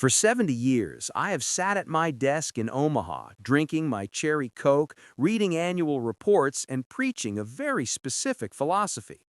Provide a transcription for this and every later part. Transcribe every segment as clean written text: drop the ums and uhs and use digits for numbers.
For 70 years, I have sat at my desk in Omaha, drinking my cherry Coke, reading annual reports, and preaching a very specific philosophy.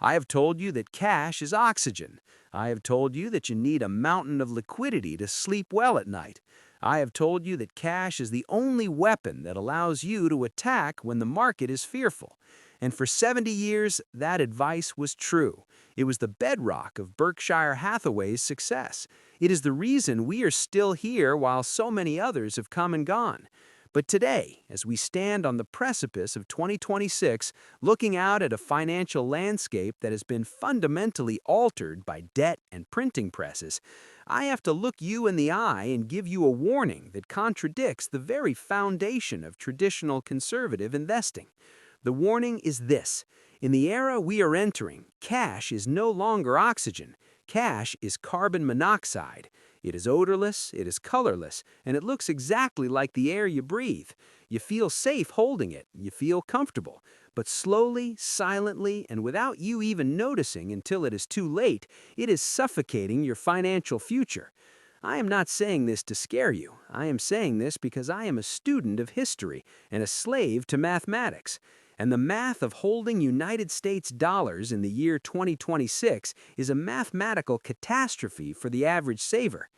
I have told you that cash is oxygen. I have told you that you need a mountain of liquidity to sleep well at night. I have told you that cash is the only weapon that allows you to attack when the market is fearful. And for 70 years, that advice was true. It was the bedrock of Berkshire Hathaway's success. It is the reason we are still here while so many others have come and gone. But today, as we stand on the precipice of 2026, looking out at a financial landscape that has been fundamentally altered by debt and printing presses, I have to look you in the eye and give you a warning that contradicts the very foundation of traditional conservative investing. The warning is this: in the era we are entering, cash is no longer oxygen. Cash is carbon monoxide. It is odorless, it is colorless, and it looks exactly like the air you breathe. You feel safe holding it, you feel comfortable. But slowly, silently, and without you even noticing until it is too late, it is suffocating your financial future. I am not saying this to scare you. I am saying this because I am a student of history and a slave to mathematics. And the math of holding United States dollars in the year 2026 is a mathematical catastrophe for the average saver.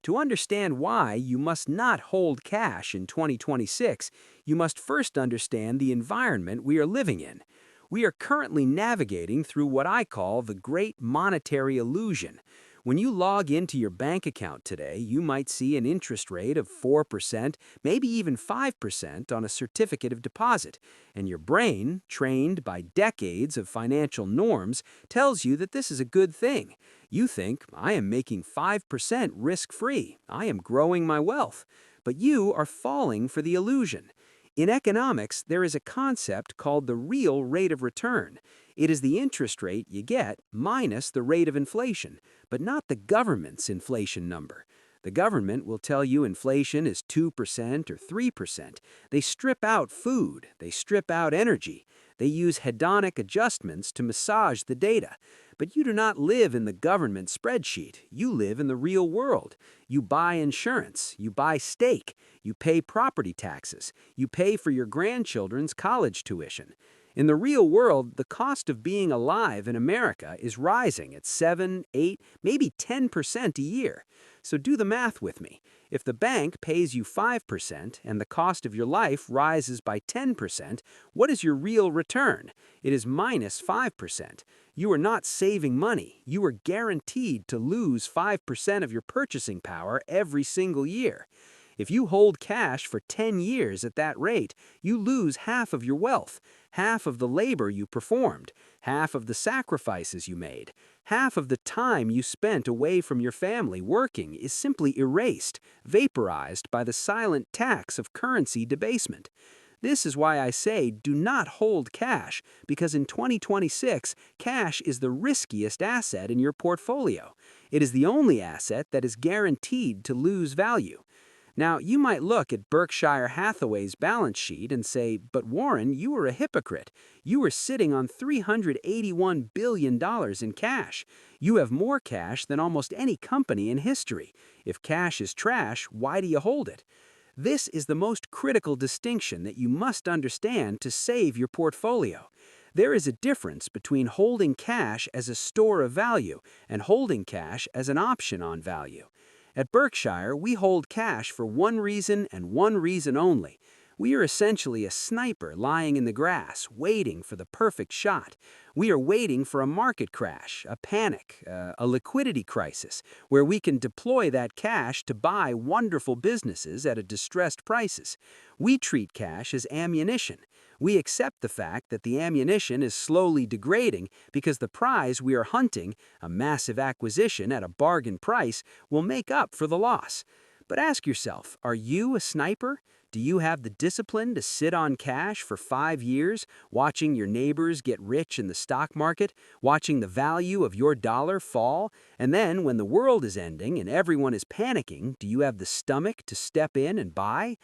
To understand why you must not hold cash in 2026, you must first understand the environment we are living in. We are currently navigating through what I call the great monetary illusion. When you log into your bank account today, you might see an interest rate of 4%, maybe even 5% on a certificate of deposit, and your brain, trained by decades of financial norms, tells you that this is a good thing. You think, I am making 5% risk-free, I am growing my wealth. But you are falling for the illusion. In economics, there is a concept called the real rate of return. It is the interest rate you get minus the rate of inflation, but not the government's inflation number. The government will tell you inflation is 2% or 3%. They strip out food, they strip out energy. They use hedonic adjustments to massage the data. But you do not live in the government spreadsheet. You live in the real world. You buy insurance, you buy steak, you pay property taxes, you pay for your grandchildren's college tuition. In the real world, the cost of being alive in America is rising at 7, 8, maybe 10% a year. So do the math with me. If the bank pays you 5% and the cost of your life rises by 10%, what is your real return? It is minus 5%. You are not saving money. You are guaranteed to lose 5% of your purchasing power every single year. If you hold cash for 10 years at that rate, you lose half of your wealth, half of the labor you performed, half of the sacrifices you made, half of the time you spent away from your family working is simply erased, vaporized by the silent tax of currency debasement. This is why I say do not hold cash, because in 2026, cash is the riskiest asset in your portfolio. It is the only asset that is guaranteed to lose value. Now, you might look at Berkshire Hathaway's balance sheet and say, but Warren, you are a hypocrite. You are sitting on $381 billion in cash. You have more cash than almost any company in history. If cash is trash, why do you hold it? This is the most critical distinction that you must understand to save your portfolio. There is a difference between holding cash as a store of value and holding cash as an option on value. At Berkshire, we hold cash for one reason and one reason only. We are essentially a sniper lying in the grass, waiting for the perfect shot. We are waiting for a market crash, a panic, a liquidity crisis, where we can deploy that cash to buy wonderful businesses at a distressed prices. We treat cash as ammunition. We accept the fact that the ammunition is slowly degrading because the prize we are hunting, a massive acquisition at a bargain price, will make up for the loss. But ask yourself, are you a sniper? Do you have the discipline to sit on cash for 5 years, watching your neighbors get rich in the stock market, watching the value of your dollar fall? And then, when the world is ending and everyone is panicking, do you have the stomach to step in and buy?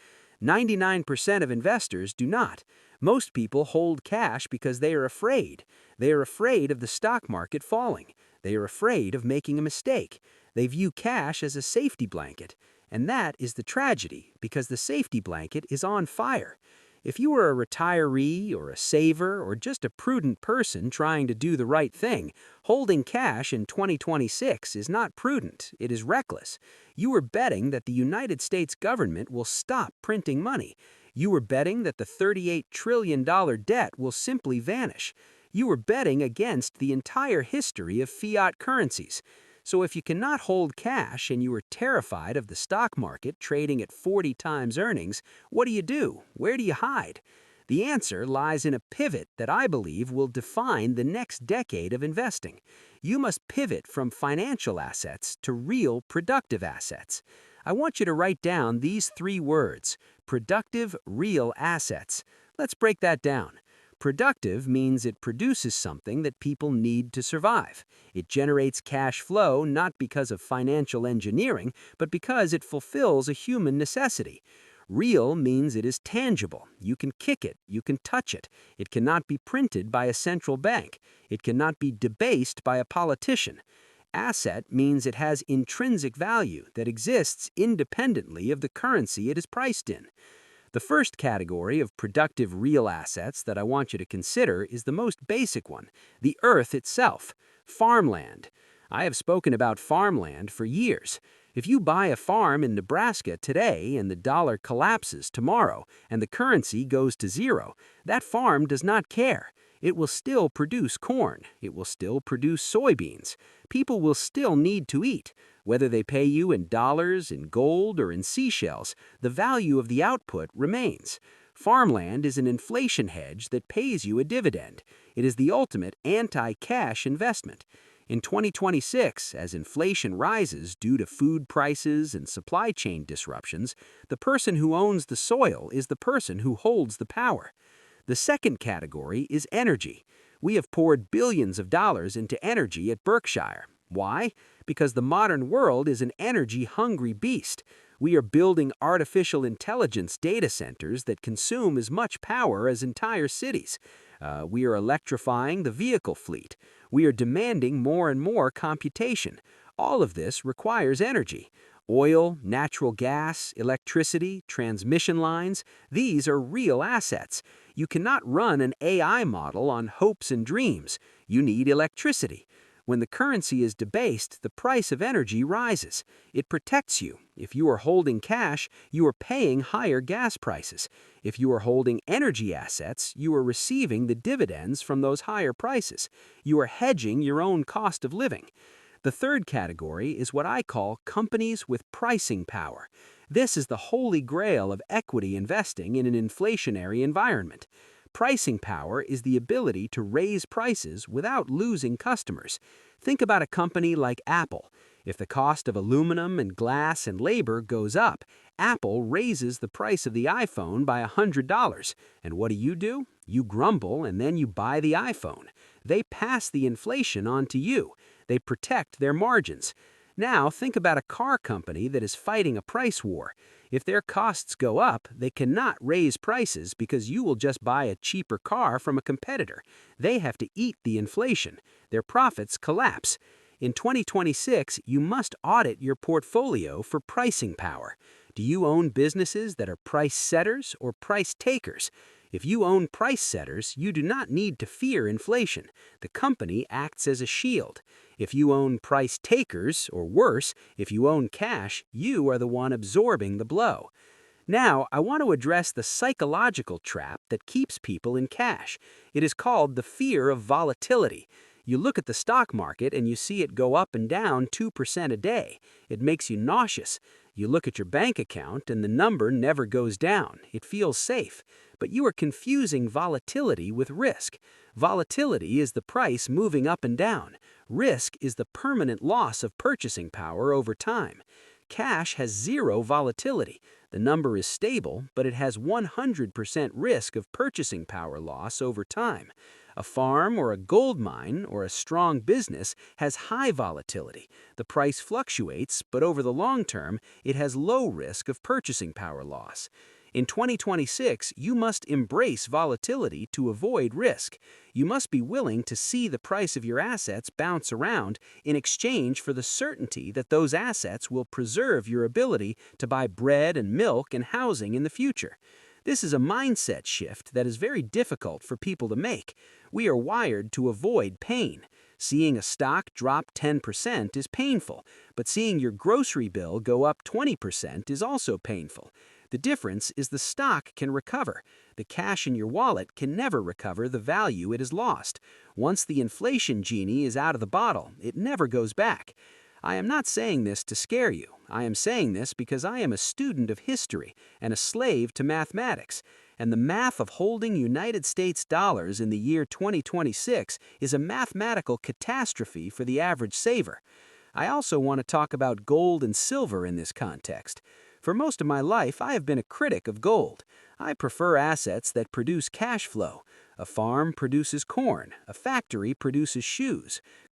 99% of investors do not. Most people hold cash because they are afraid. They are afraid of the stock market falling. They are afraid of making a mistake. They view cash as a safety blanket, and that is the tragedy because the safety blanket is on fire. If you are a retiree or a saver or just a prudent person trying to do the right thing, holding cash in 2026 is not prudent, it is reckless. You are betting that the United States government will stop printing money. You are betting that the $38 trillion debt will simply vanish. You are betting against the entire history of fiat currencies. So if you cannot hold cash and you are terrified of the stock market trading at 40 times earnings, what do? Where do you hide? The answer lies in a pivot that I believe will define the next decade of investing. You must pivot from financial assets to real productive assets. I want you to write down these three words: productive real assets. Let's break that down. Productive means it produces something that people need to survive. It generates cash flow not because of financial engineering, but because it fulfills a human necessity. Real means it is tangible. You can kick it, you can touch it. It cannot be printed by a central bank. It cannot be debased by a politician. Asset means it has intrinsic value that exists independently of the currency it is priced in. The first category of productive real assets that I want you to consider is the most basic one: the earth itself, farmland. I have spoken about farmland for years. If you buy a farm in Nebraska today and the dollar collapses tomorrow and the currency goes to zero, that farm does not care. It will still produce corn. It will still produce soybeans. People will still need to eat. Whether they pay you in dollars, in gold, or in seashells, the value of the output remains. Farmland is an inflation hedge that pays you a dividend. It is the ultimate anti-cash investment. In 2026, as inflation rises due to food prices and supply chain disruptions, the person who owns the soil is the person who holds the power. The second category is energy. We have poured billions of dollars into energy at Berkshire. Why? Because the modern world is an energy-hungry beast. We are building artificial intelligence data centers that consume as much power as entire cities. We are electrifying the vehicle fleet. We are demanding more and more computation. All of this requires energy. Oil, natural gas, electricity, transmission lines, these are real assets. You cannot run an AI model on hopes and dreams. You need electricity. When the currency is debased, the price of energy rises. It protects you. If you are holding cash, you are paying higher gas prices. If you are holding energy assets, you are receiving the dividends from those higher prices. You are hedging your own cost of living. The third category is what I call companies with pricing power. This is the holy grail of equity investing in an inflationary environment. Pricing power is the ability to raise prices without losing customers. Think about a company like Apple. If the cost of aluminum and glass and labor goes up, Apple raises the price of the iPhone by $100. And what do? You grumble and then you buy the iPhone. They pass the inflation on to you. They protect their margins. Now think about a car company that is fighting a price war. If their costs go up, they cannot raise prices because you will just buy a cheaper car from a competitor. They have to eat the inflation. Their profits collapse. In 2026, you must audit your portfolio for pricing power. Do you own businesses that are price setters or price takers? If you own price setters, you do not need to fear inflation. The company acts as a shield. If you own price takers, or worse, if you own cash, you are the one absorbing the blow. Now, I want to address the psychological trap that keeps people in cash. It is called the fear of volatility. You look at the stock market and you see it go up and down 2% a day. It makes you nauseous. You look at your bank account and the number never goes down. It feels safe. But you are confusing volatility with risk. Volatility is the price moving up and down. Risk is the permanent loss of purchasing power over time. Cash has zero volatility. The number is stable, but it has 100% risk of purchasing power loss over time. A farm or a gold mine or a strong business has high volatility. The price fluctuates, but over the long term, it has low risk of purchasing power loss. In 2026, you must embrace volatility to avoid risk. You must be willing to see the price of your assets bounce around in exchange for the certainty that those assets will preserve your ability to buy bread and milk and housing in the future. This is a mindset shift that is very difficult for people to make. We are wired to avoid pain. Seeing a stock drop 10% is painful, but seeing your grocery bill go up 20% is also painful. The difference is the stock can recover. The cash in your wallet can never recover the value it has lost. Once the inflation genie is out of the bottle, it never goes back. I am not saying this to scare you. I am saying this because I am a student of history and a slave to mathematics. And the math of holding United States dollars in the year 2026 is a mathematical catastrophe for the average saver. I also want to talk about gold and silver in this context. For most of my life, I have been a critic of gold. I prefer assets that produce cash flow. A farm produces corn. A factory produces shoes.